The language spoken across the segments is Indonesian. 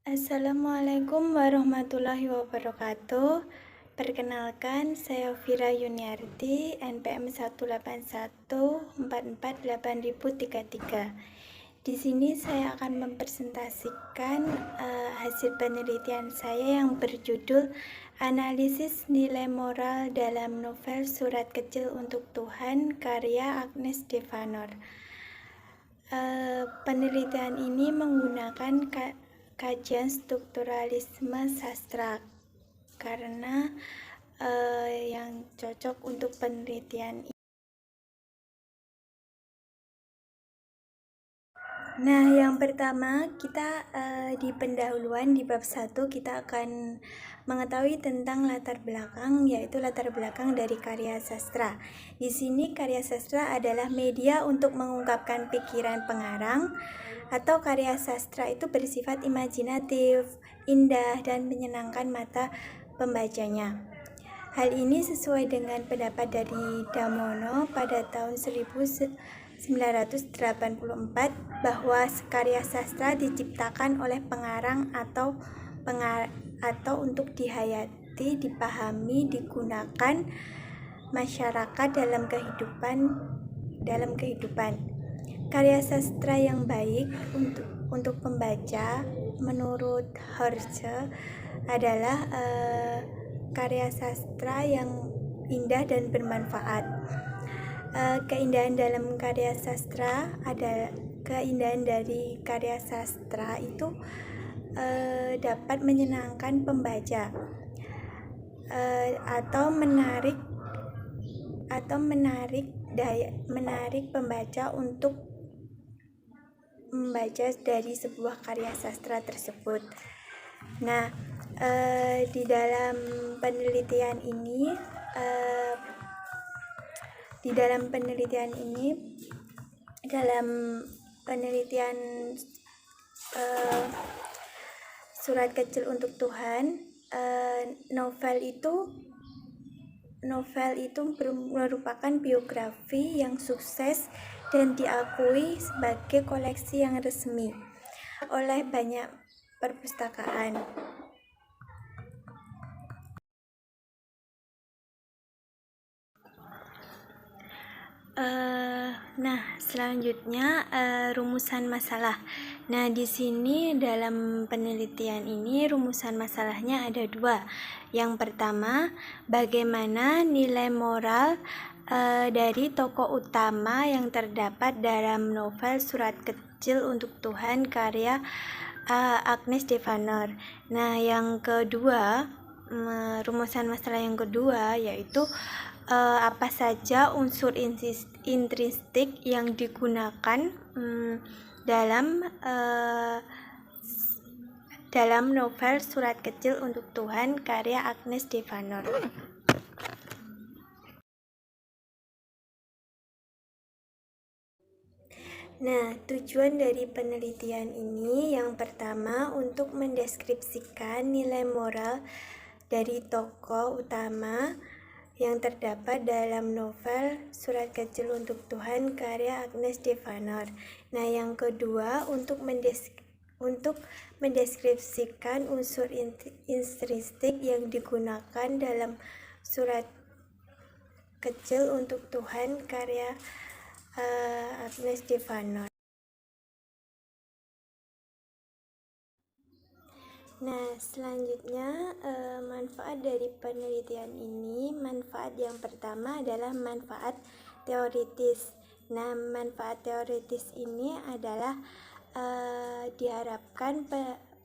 Assalamualaikum warahmatullahi wabarakatuh. Perkenalkan, saya Vira Yuniarti, NPM 181448033. Di sini saya akan mempresentasikan hasil penelitian saya yang berjudul Analisis Nilai Moral dalam Novel Surat Kecil untuk Tuhan karya Agnes Devanor. Penelitian ini menggunakan kajian strukturalisme sastra karena yang cocok untuk penelitian ini. Nah, yang pertama kita di pendahuluan di bab 1 kita akan mengetahui tentang latar belakang, yaitu latar belakang dari karya sastra. Di sini karya sastra adalah media untuk mengungkapkan pikiran pengarang, atau karya sastra itu bersifat imajinatif, indah, dan menyenangkan mata pembacanya. Hal ini sesuai dengan pendapat dari Damono pada tahun 1984 bahwa karya sastra diciptakan oleh pengarang atau untuk dihayati, dipahami, digunakan masyarakat dalam kehidupan. Karya sastra yang baik untuk pembaca menurut Horce adalah karya sastra yang indah dan bermanfaat. Keindahan dalam karya sastra itu dapat menyenangkan pembaca atau menarik pembaca untuk membaca dari sebuah karya sastra tersebut. Nah, di dalam penelitian Surat Kecil untuk Tuhan, novel itu merupakan biografi yang sukses dan diakui sebagai koleksi yang resmi oleh banyak perpustakaan. Nah, selanjutnya rumusan masalah. Nah, di sini dalam penelitian ini rumusan masalahnya ada 2. Yang pertama, bagaimana nilai moral dari tokoh utama yang terdapat dalam novel Surat Kecil untuk Tuhan karya Agnes Devanor. Nah, yang kedua, rumusan masalah yang kedua yaitu apa saja unsur intrinsik yang digunakan dalam novel Surat Kecil untuk Tuhan karya Agnes Devanor. Nah, tujuan dari penelitian ini yang pertama untuk mendeskripsikan nilai moral dari tokoh utama yang terdapat dalam novel Surat Kecil untuk Tuhan karya Agnes Devanor. Nah, yang kedua untuk mendeskripsikan unsur intrinsik yang digunakan dalam Surat Kecil untuk Tuhan karya Agnes Devanor. Nah, selanjutnya manfaat dari penelitian ini, manfaat yang pertama adalah manfaat teoritis. Nah, manfaat teoritis ini adalah diharapkan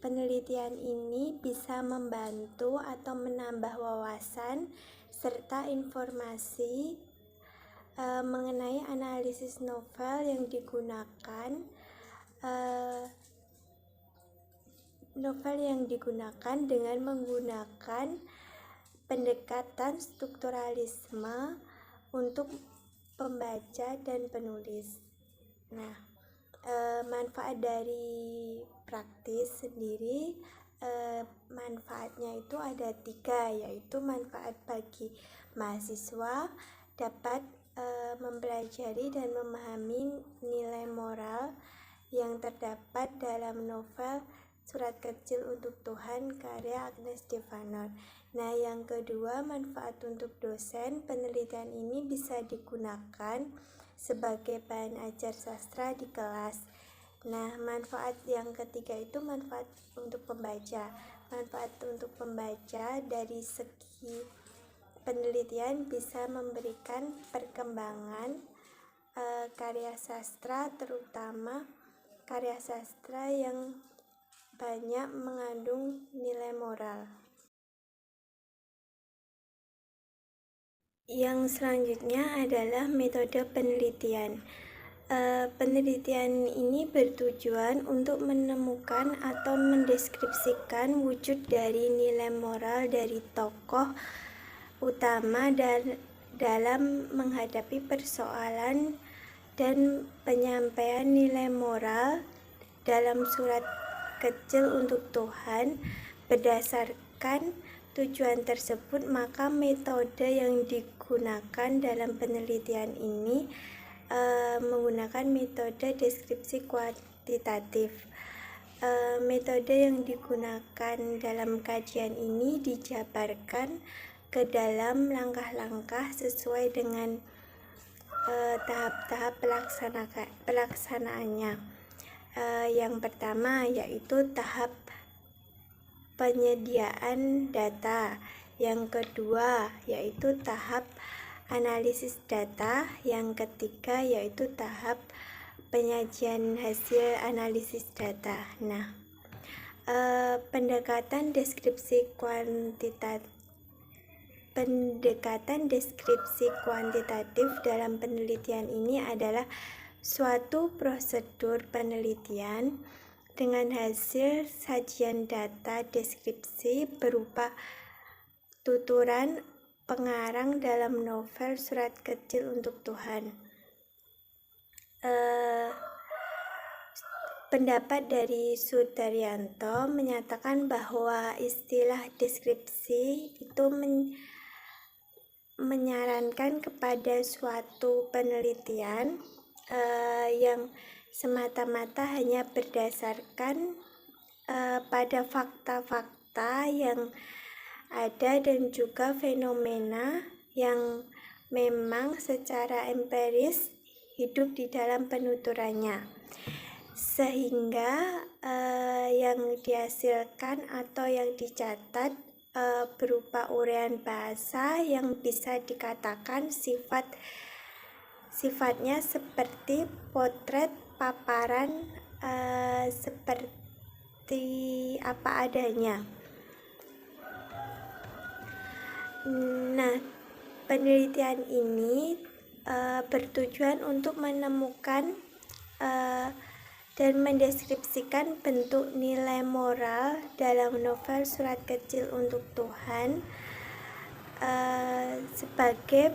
penelitian ini bisa membantu atau menambah wawasan serta informasi mengenai analisis novel yang digunakan dengan menggunakan pendekatan strukturalisme untuk pembaca dan penulis. Nah, manfaat dari praktis sendiri, manfaatnya itu ada 3, yaitu manfaat bagi mahasiswa dapat mempelajari dan memahami nilai moral yang terdapat dalam novel Surat Kecil untuk Tuhan karya Agnes Devanor. Nah, yang kedua, manfaat untuk dosen. Penelitian ini bisa digunakan sebagai bahan ajar sastra di kelas. Nah, manfaat yang ketiga itu manfaat untuk pembaca. Manfaat untuk pembaca dari segi penelitian bisa memberikan perkembangan karya sastra, terutama karya sastra yang banyak mengandung nilai moral. Yang selanjutnya adalah metode penelitian. Penelitian ini bertujuan untuk menemukan atau mendeskripsikan wujud dari nilai moral dari tokoh utama dan dalam menghadapi persoalan dan penyampaian nilai moral dalam Surat Kecil untuk Tuhan. Berdasarkan tujuan tersebut, maka metode yang digunakan dalam penelitian ini menggunakan metode deskripsi kuantitatif. Metode yang digunakan dalam kajian ini dijabarkan ke dalam langkah-langkah sesuai dengan tahap-tahap pelaksanaannya. Yang pertama yaitu tahap penyediaan data. Yang kedua yaitu tahap analisis data. Yang ketiga yaitu tahap penyajian hasil analisis data. Nah, pendekatan deskripsi kuantitatif dalam penelitian ini adalah suatu prosedur penelitian dengan hasil sajian data deskripsi berupa tuturan pengarang dalam novel Surat Kecil untuk Tuhan. Pendapat dari Sudaryanto menyatakan bahwa istilah deskripsi itu menyarankan kepada suatu penelitian yang semata-mata hanya berdasarkan pada fakta-fakta yang ada dan juga fenomena yang memang secara empiris hidup di dalam penuturannya, sehingga yang dihasilkan atau yang dicatat berupa uraian bahasa yang bisa dikatakan sifatnya seperti potret paparan seperti apa adanya. Nah, penelitian ini bertujuan untuk menemukan dan mendeskripsikan bentuk nilai moral dalam novel Surat Kecil untuk Tuhan sebagai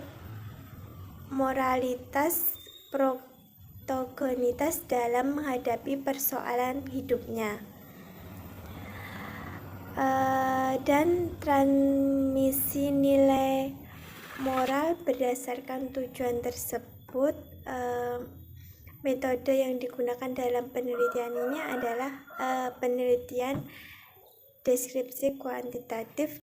moralitas protagonitas dalam menghadapi persoalan hidupnya. Dan transmisi nilai moral berdasarkan tujuan tersebut. Metode yang digunakan dalam penelitian ini adalah penelitian deskripsi kuantitatif